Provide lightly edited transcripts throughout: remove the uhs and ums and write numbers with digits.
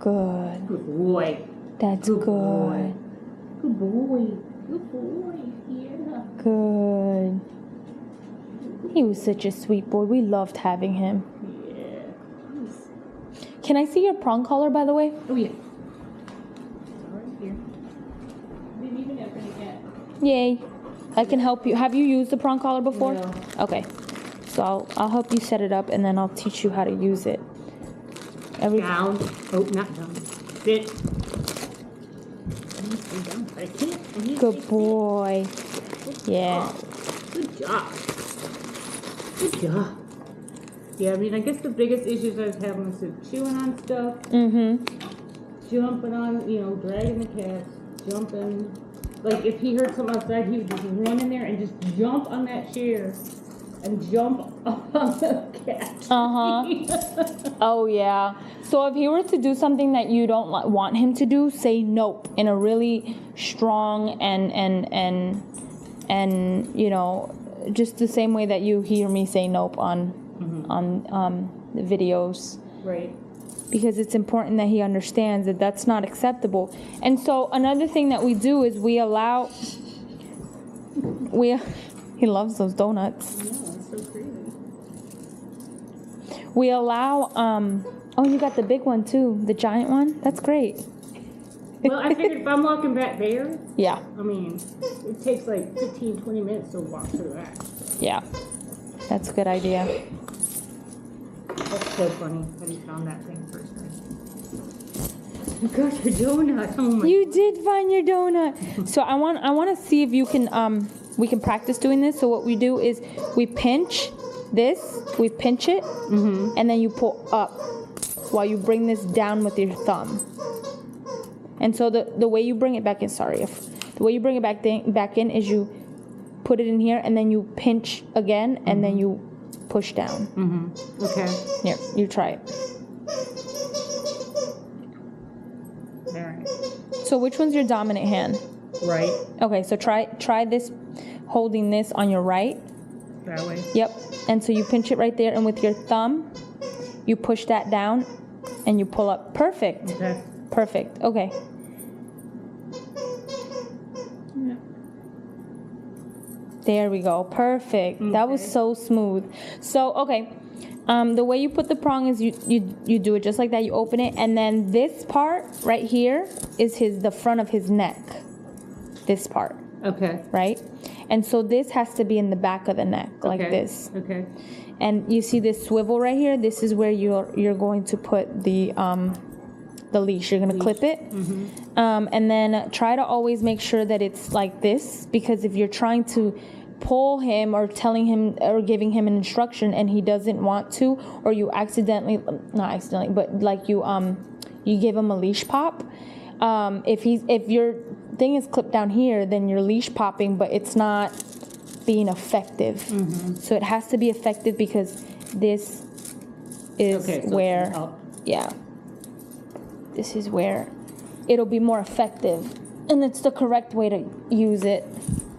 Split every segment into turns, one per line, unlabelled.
Good.
Good boy.
That's good.
Boy. Good boy. Good boy. Yeah.
Good. He was such a sweet boy. We loved having him.
Yeah.
Can I see your prong collar, by the way?
Oh, yeah. Right here. Didn't even open it yet.
Yay. I can help you. Have you used the prong collar before?
No.
Okay. So I'll help you set it up, and then I'll teach you how to use it.
Down. Oh, not down. Sit. I can't.
Good boy. Yeah.
Good job. Good job. Yeah, I mean, I guess the biggest issues I was having was chewing on stuff. Jumping on, dragging the cats, jumping. Like, if he heard something outside, he would just run in there and just jump on that chair and jump up on the cat.
Oh, yeah. So if he were to do something that you don't want him to do, say nope in a really strong and just the same way that you hear me say nope on the videos.
Right.
Because it's important that he understands that that's not acceptable. And so another thing that we do is we allow... He loves those donuts.
Yeah, that's so crazy.
We allow... Oh, you got the big one too, the giant one? That's great.
Well, I figured if I'm walking back there,
Yeah.
I mean, it takes like 15, 20 minutes to walk through that.
Yeah. That's a good idea.
That's so funny that he found that thing first time. You got your donut. Oh my.
You did find your donut. So I want to see if you can we can practice doing this. So what we do is we pinch it, and then you pull up while you bring this down with your thumb. And so the way you bring it back in, the way you bring it back in is you put it in here and then you pinch again and then you push down.
Okay.
Here, you try it.
There.
So which one's your dominant hand?
Right.
Okay, so try this, holding this on your right.
That way.
Yep. And so you pinch it right there, and with your thumb, you push that down, and you pull up. Perfect.
Okay.
Perfect. Okay.
Yeah.
There we go. Perfect. Okay. That was so smooth. So, okay. The way you put the prong is you do it just like that. You open it, and then this part right here is the front of his neck. This part.
Okay.
Right? And so this has to be in the back of the neck, like this.
Okay.
And you see this swivel right here? This is where you're going to put the leash. You're going to clip it. And then try to always make sure that it's like this, because if you're trying to pull him or telling him or giving him an instruction and he doesn't want to, or you not accidentally, but like you give him a leash pop, if your thing is clipped down here, then you're leash popping, but it's not being effective. So it has to be effective, because this is where, this is where it'll be more effective, and it's the correct way to use it.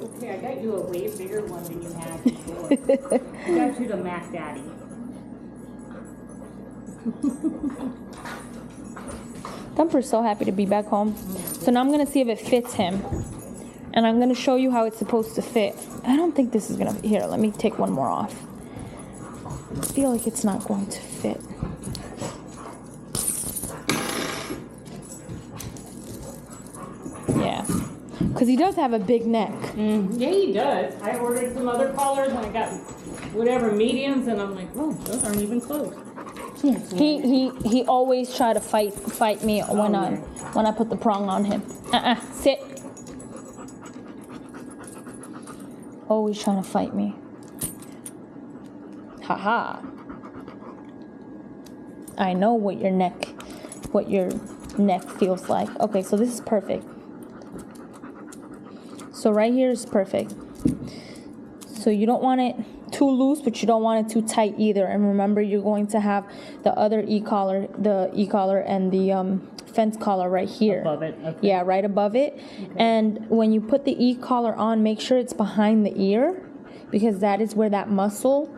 Okay, I got you a way bigger one than you had before. I got you the Mac Daddy.
Thumper's so happy to be back home. So now I'm going to see if it fits him. And I'm going to show you how it's supposed to fit. I don't think this is going to... Here, let me take one more off. I feel like it's not going to fit. Yeah. Because he does have a big neck.
Yeah, he does. I ordered some other colors and I got whatever mediums, and I'm like, oh, those aren't even close.
He always try to fight me when I put the prong on him. Sit. Always trying to fight me. Haha. I know what your neck feels like. Okay, so this is perfect. So right here is perfect. So you don't want it too loose, but you don't want it too tight either. And remember, you're going to have the other e-collar and the fence collar right here.
Above it. Okay.
Yeah, right above it. Okay. And when you put the e-collar on, make sure it's behind the ear, because that is where that muscle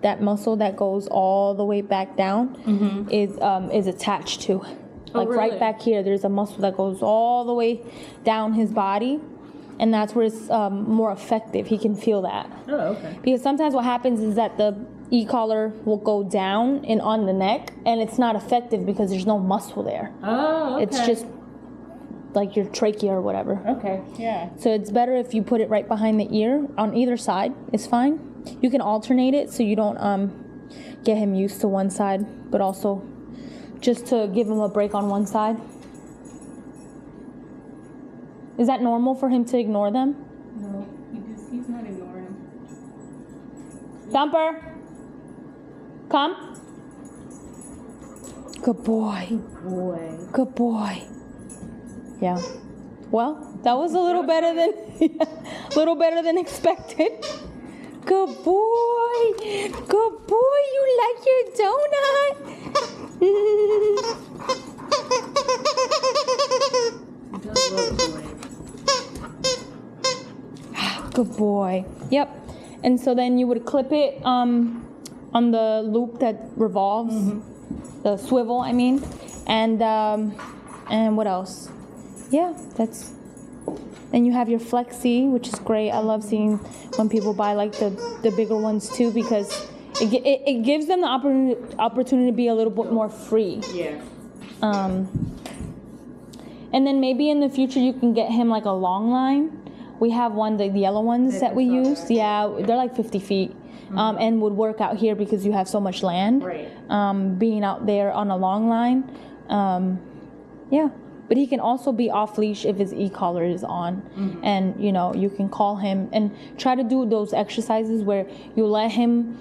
that goes all the way back down is attached to. Like
really?
right back here, there's a muscle that goes all the way down his body. And that's where it's more effective. He can feel that.
Oh, okay.
Because sometimes what happens is that the e-collar will go down and on the neck, and it's not effective because there's no muscle there.
Oh, okay.
It's just like your trachea or whatever.
Okay, yeah.
So it's better if you put it right behind the ear on either side. It's fine. You can alternate it so you don't get him used to one side, but also just to give him a break on one side. Is that normal for him to ignore them?
No, he's not ignoring.
Thumper, come. Good boy.
Good boy.
Good boy. Yeah. Well, that was a little better than expected. Good boy. Good boy. You like your donut? Good boy. Yep. And so then you would clip it on the loop that revolves, the swivel, I mean, and what else? Yeah, that's. Then you have your flexi, which is great. I love seeing when people buy like the bigger ones too, because it gives them the opportunity to be a little bit more free.
Yeah.
And then maybe in the future you can get him like a long line. We have the yellow ones that we use. Yeah, they're like 50 feet. And would work out here because you have so much land.
Right.
Being out there on a long line. Yeah. But he can also be off leash if his e-collar is on. And, you can call him and try to do those exercises where you let him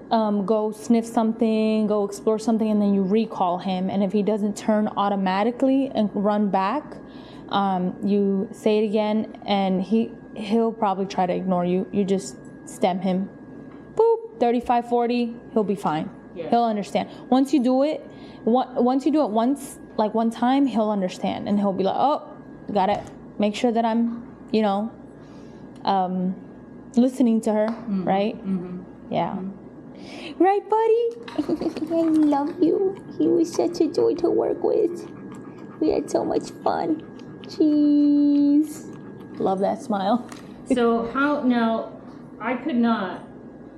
go sniff something, go explore something, and then you recall him. And if he doesn't turn automatically and run back, you say it again, and he'll probably try to ignore you. You just stem him. Boop, 35, 40, he'll be fine. Yeah. He'll understand. Once you do it once, like one time, he'll understand, and he'll be like, oh, gotta make sure that I'm, listening to her, right? Yeah. Right, buddy? I love you. He was such a joy to work with. We had so much fun. Jeez. Love that smile.
So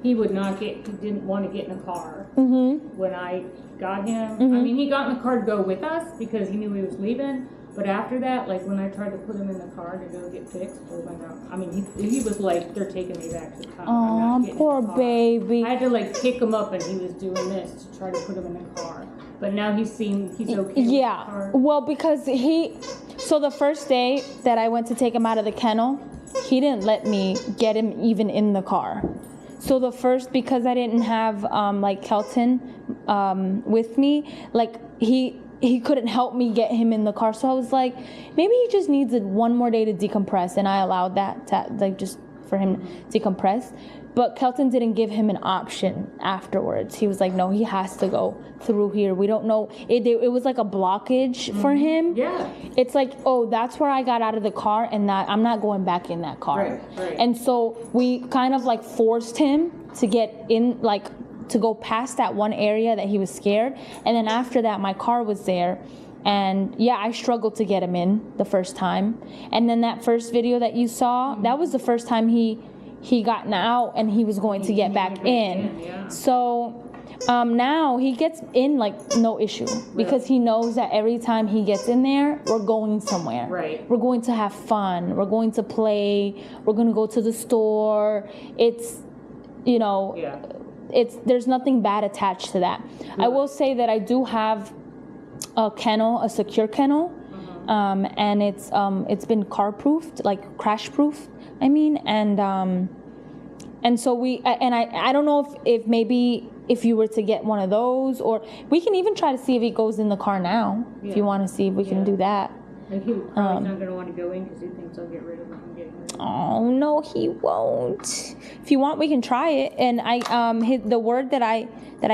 he didn't want to get in a car when I got him. I mean, he got in the car to go with us because he knew he was leaving. But after that, like when I tried to put him in the car to go get fixed, oh my God. I mean, he was like, they're taking me back to the car.
Oh, poor baby.
I had to like pick him up, and he was doing this to try to put him in the car. But now he's okay.
Yeah.
With the car.
Well, because so the first day that I went to take him out of the kennel, he didn't let me get him even in the car. So because I didn't have like Kelton with me, like he couldn't help me get him in the car. So I was like, maybe he just needs one more day to decompress, and I allowed that to just for him to decompress. But Kelton didn't give him an option afterwards. He was like, no, he has to go through here. We don't know. It was like a blockage for him.
Yeah.
It's like, oh, that's where I got out of the car, and I'm not going back in that car.
Right.
And so we kind of like forced him to get in, like to go past that one area that he was scared. And then after that, my car was there. And yeah, I struggled to get him in the first time. And then that first video that you saw, that was the first time he gotten out and he was going to get back in.
Yeah.
So now he gets in like no issue because he knows that every time he gets in there, we're going somewhere.
Right.
We're going to have fun. We're going to play. We're going to go to the store. It's, there's nothing bad attached to that. I will say that I do have a secure kennel, and it's been car proofed, like crash proof. I mean, and so I don't know if maybe if you were to get one of those, or we can even try to see if he goes in the car now. If you want to see if we can do that.
Like he's probably not going to want to go in because he thinks I'll get rid of him and get rid of him.
Oh no, he won't. If you want, we can try it. And the word that I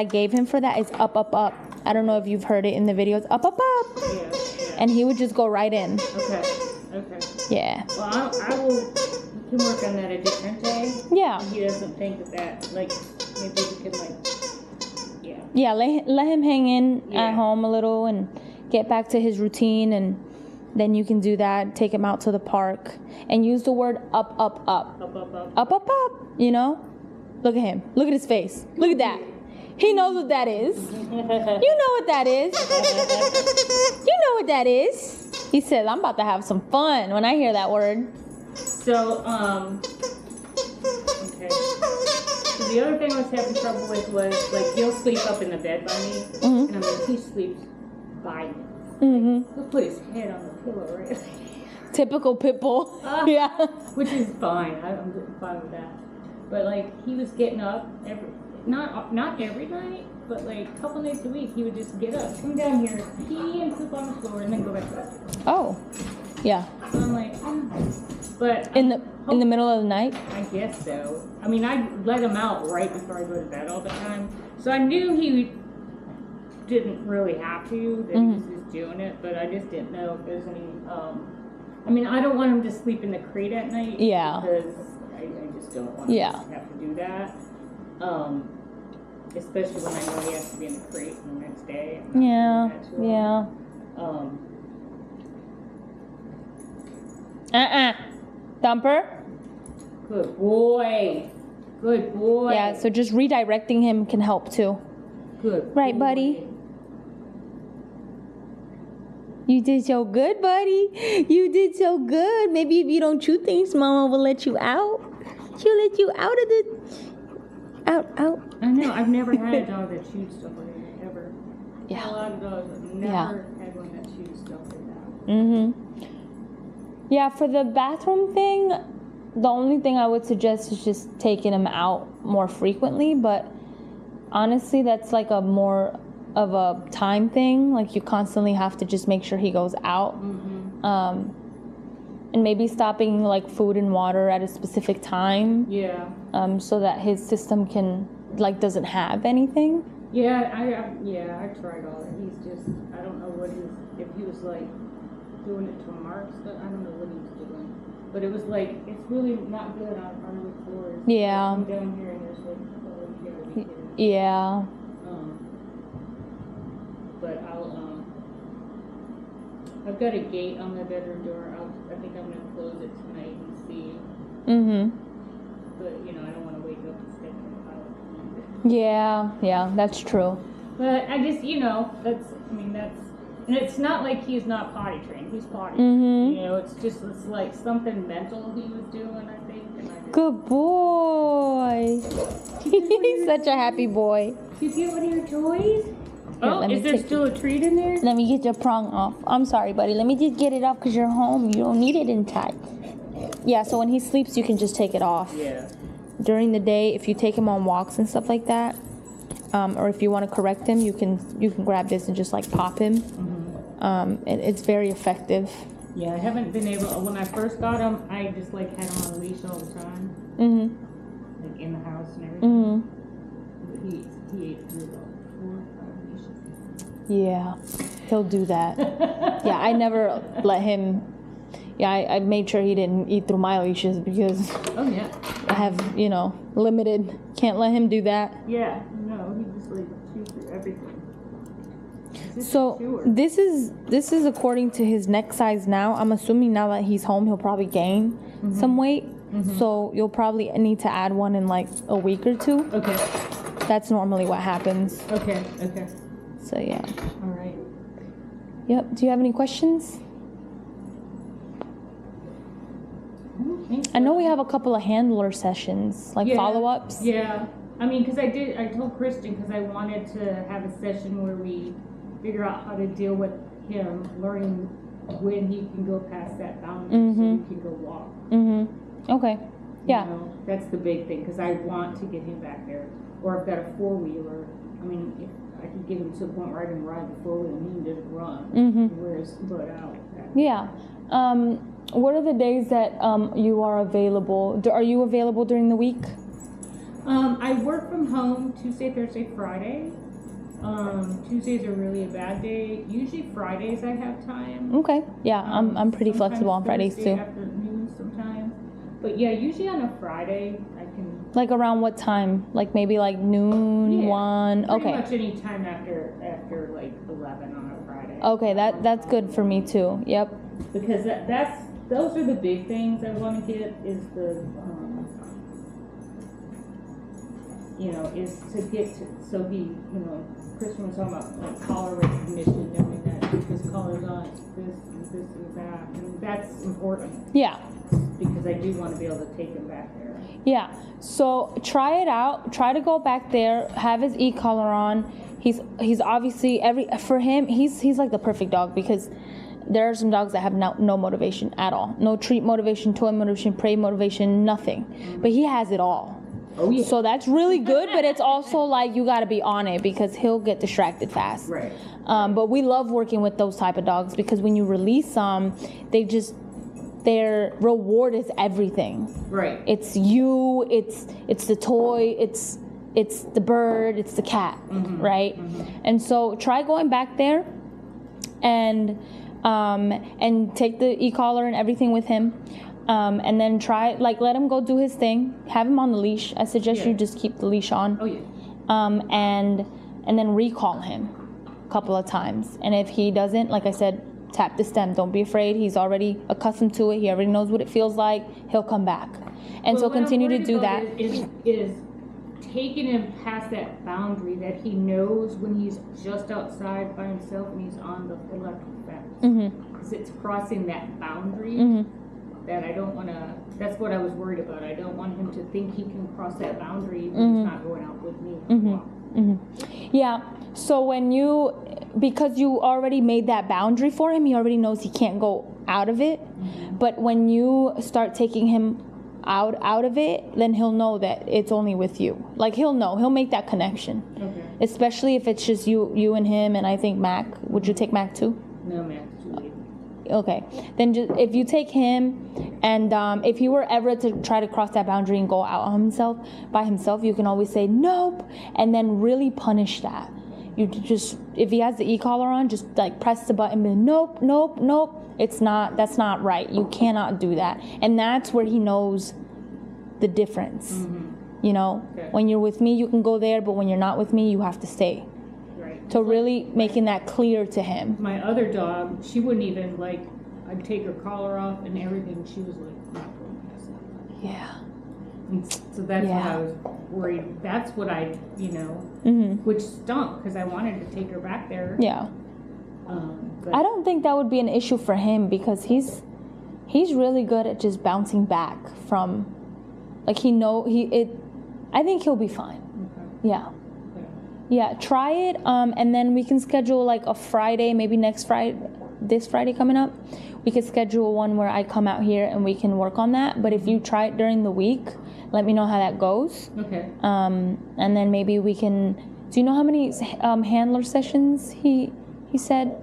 gave him for that is up, up, up. I don't know if you've heard it in the videos. Up, up, up.
Yeah.
And he would just go right in.
Okay.
Yeah.
Well, I will. We can work on that a different day.
Yeah.
He doesn't think that like maybe we could like.
Yeah. Let him hang in at home a little and get back to his routine, and then you can do that. Take him out to the park and use the word up, up, up.
Up, up, up.
Up, up, up. You know? Look at him. Look at his face. Look at that. He knows what that is. You know what that is. You know what that is. He says, I'm about to have some fun when I hear that word.
So, okay. So the other thing I was having trouble with was, like, he'll sleep up in the bed by me, and I mean, he sleeps by me. Like, he'll put his head on the pillow, right?
Typical pit bull. Yeah.
Which is fine. I'm fine with that. But, like, he was getting up not every night, but, like, a couple nights a week, he would just get up, come down here, pee and poop on the floor, and then go back to bed.
Oh. Yeah.
So I'm like, but
In the middle of the night?
I guess so. I mean, I let him out right before I go to bed all the time. So I knew he didn't really have to, that he was just doing it, but I just didn't know if there's any, I mean, I don't want him to sleep in the crate at night.
Yeah.
Because I just don't want him to have to do that. Especially when I know he has to be in the crate the next day.
Yeah. Thumper?
Good boy. Good boy.
Yeah, so just redirecting him can help too.
Good
Right,
boy.
buddy? You did so good, buddy. You did so good. Maybe if you don't chew things, Mama will let you out. She'll let you out of the... Out.
I know. I've never had a dog that chewed stuff like that, ever.
Yeah.
A lot of dogs, I've never had one that chewed stuff like that.
Yeah, for the bathroom thing, the only thing I would suggest is just taking him out more frequently, but honestly, that's like a more of a time thing. Like, you constantly have to just make sure he goes out. And maybe stopping like food and water at a specific time.
Yeah.
So that his system can, like, doesn't have anything.
Yeah, I tried all that. He's just, I don't know if he was like doing it to marks, but I don't know what he was doing. But it was like, it's really not good on hardwood floors.
Yeah.
Come down here and there's like, oh, you gotta be kidding.
Yeah.
But I've got a gate on my bedroom door. I think I'm gonna close it tonight and see. But you know, I don't want to wake up and step in the pile of food.
Yeah, that's true.
But I just, you know, and it's not like he's not potty trained. He's potty trained. You know, it's like something mental he was doing, I think. And I just,
Good boy. He's such a happy boy.
Did you get one of your toys?
Here,
Is there still a treat in there?
Let me get your prong off. I'm sorry, buddy. Let me just get it off because you're home. You don't need it intact. Yeah, so when he sleeps, you can just take it off.
Yeah.
During the day, if you take him on walks and stuff like that, or if you want to correct him, you can grab this and just like pop him. It's very effective.
Yeah, I haven't been able. When I first got him, I just like had him on a leash all the time. Like in the house and everything. But he ate through about 4 or 5 leashes.
Yeah, he'll do that. Yeah, I never let him. Yeah, I made sure he didn't eat through my leashes because I have, limited. Can't let him do that.
Yeah, no, he just like chews through everything.
So this is according to his neck size now. I'm assuming now that he's home, he'll probably gain some weight. So you'll probably need to add one in like a week or 2.
Okay.
That's normally what happens.
Okay.
So yeah.
All right.
Yep. Do you have any questions?
I don't think so.
I know we have a couple of handler sessions, like follow-ups.
Yeah. I mean, because I told Kristen, because I wanted to have a session where we figure out how to deal with him, learning when he can go past that boundary so he can go walk.
Okay. Yeah.
You know, that's the big thing, because I want to get him back there. Or I've got a 4-wheeler. I mean, if I could get him to a point where I can ride the 4-wheeler and he can just run. Wear his butt out.
Yeah. What are the days that you are available? Are you available during the week?
I work from home Tuesday, Thursday, Friday. Tuesdays are really a bad day. Usually Fridays I have time.
Okay. Yeah, I'm pretty flexible on Fridays
Thursday
too.
Afternoon sometimes. But yeah, usually on a Friday I can.
Like around what time? Like maybe like noon, 1.
Pretty
Okay.
much any time after like 11 on a Friday.
Okay, that's good for me too. Yep.
Because those are the big things I want to get is the, is to get to, so Christian was talking about like collar recognition, knowing that if this collar's on, it's this and this and that, and that's important.
Yeah.
Because I do want to be able to take him back there.
Yeah. So try it out. Try to go back there. Have his e-collar on. He's obviously for him he's like the perfect dog because there are some dogs that have no motivation at all. No treat motivation, toy motivation, prey motivation, nothing. Mm-hmm. But he has it all.
Oh yeah.
So that's really good, but it's also like you got to be on it because he'll get distracted fast.
Right.
But we love working with those type of dogs because when you release them, their reward is everything.
Right.
It's you. It's the toy. It's the bird. It's the cat. Mm-hmm. Right. Mm-hmm. And so try going back there, and take the e-collar and everything with him. And then let him go do his thing. Have him on the leash. I suggest you just keep the leash on.
Oh yeah.
And then recall him a couple of times. And if he doesn't, like I said, tap the stem. Don't be afraid. He's already accustomed to it. He already knows what it feels like. He'll come back. And so continue to do that.
Is taking him past that boundary that he knows when he's just outside by himself and he's on the electric fence. Because it's crossing that boundary. That I don't want to, that's what I was worried about. I don't want him to think he can cross that boundary when he's not going out with me.
Yeah, so because you already made that boundary for him, he already knows he can't go out of it. But when you start taking him out of it, then he'll know that it's only with you. Like he'll make that connection. Okay. Especially if it's just you and him and I think Mac. Would you take Mac too?
No, Mac.
Okay, then just if you take him, and if he were ever to try to cross that boundary and go out on by himself, you can always say nope, and then really punish that. You just, if he has the e-collar on, just like press the button, and be, nope, nope, nope. That's not right. You cannot do that, and that's where he knows the difference. Okay. When you're with me, you can go there, but when you're not with me, you have to stay. So really making that clear to him.
My other dog, she wouldn't even I'd take her collar off and everything. She was like, not going past that.
Yeah.
And so that's what I was worried. That's what which stunk because I wanted to take her back there.
Yeah. I don't think that would be an issue for him because he's really good at just bouncing back from, I think he'll be fine. Okay. Yeah. Yeah, try it, and then we can schedule a Friday, maybe this Friday coming up. We could schedule one where I come out here and we can work on that. But if you try it during the week, let me know how that goes. Okay. And then maybe we can. Do you know how many handler sessions he said?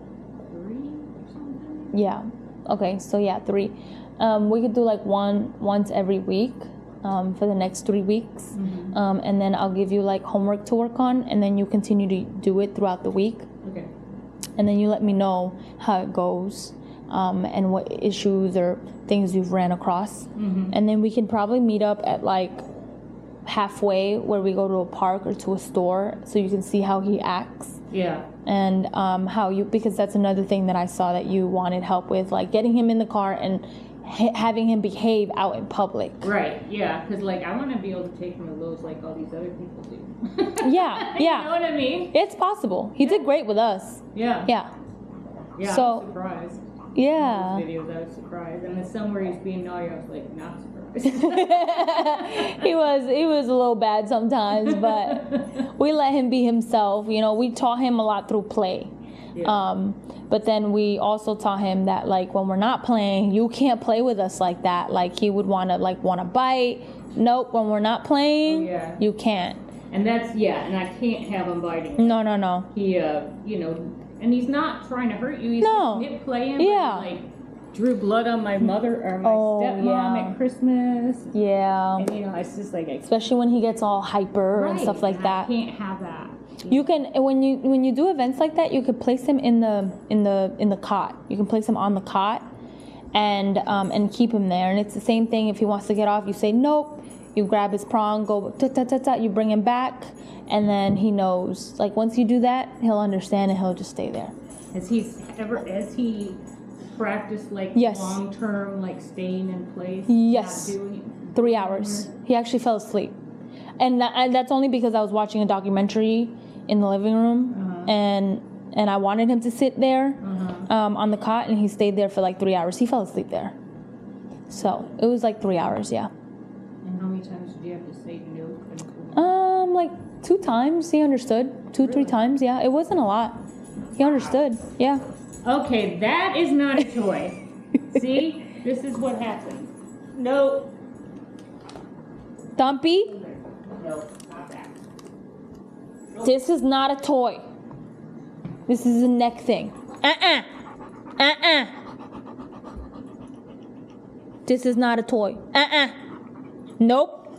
3 or something.
Yeah. Okay. So yeah, 3. We could do once every week. For the next 3 weeks, and then I'll give you homework to work on, and then you continue to do it throughout the week. Okay. And then you let me know how it goes, and what issues or things you've ran across, and then we can probably meet up at halfway where we go to a park or to a store, so you can see how he acts. Yeah. And because that's another thing that I saw that you wanted help with, getting him in the car and having him behave out in public.
Right, yeah, because I want to be able to take him to those like all these other people do.
Yeah.
You know what I mean?
It's possible. He did great with us.
Yeah.
Yeah.
Yeah,
so,
I was surprised.
Yeah.
In those videos, I was surprised. And then somewhere he's being naughty, I was not surprised.
He was a little bad sometimes, but we let him be himself. We taught him a lot through play. Yeah. But then we also taught him that when we're not playing, you can't play with us like that. He would want to bite. Nope, when we're not playing, you can't.
And that's and I can't have him biting.
No.
He and he's not trying to hurt you. He's just nip playing.
Yeah.
But he, drew blood on my mother or my stepmom at Christmas.
Yeah.
And it's just
especially when he gets all hyper and stuff like that.
I can't have that.
You can when you do events like that, you could place him in the cot. You can place him on the cot, and keep him there. And it's the same thing if he wants to get off. You say nope. You grab his prong, go ta. You bring him back, and then he knows. Once you do that, he'll understand and he'll just stay there.
Has he practiced like
Yes.
long-term, like staying in place?
Yes.
Not doing
3 hours. He actually fell asleep. And that's only because I was watching a documentary in the living room, and I wanted him to sit there on the cot, and he stayed there for like 3 hours. He fell asleep there. So it was like 3 hours, yeah.
And how many times did you have to say no?
Like 2 times. He understood. 2-3 times, yeah. It wasn't a lot. He understood, yeah.
Okay, that is not a toy. See? This is what happens. No.
Thumpy,
No, not that.
this is not a toy. This is a neck thing. This is not a toy. Nope.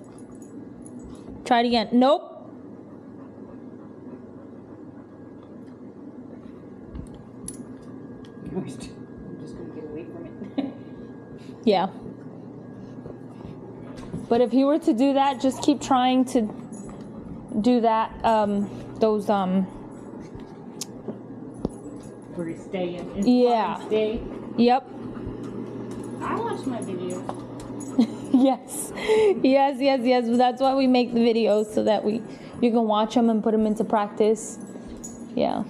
Try it again. Nope.
I'm just gonna get away from it.
Yeah. But if he were to do that, just keep trying to do that. Those
Where you stay in.
Yeah.
Stay.
Yep.
I watch my videos.
Yes. That's why we make the videos, so that you can watch them and put them into practice. Yeah.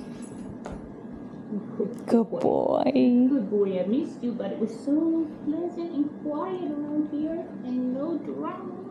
Good boy.
Good boy, I missed you, but it was so pleasant and quiet around here and no drama.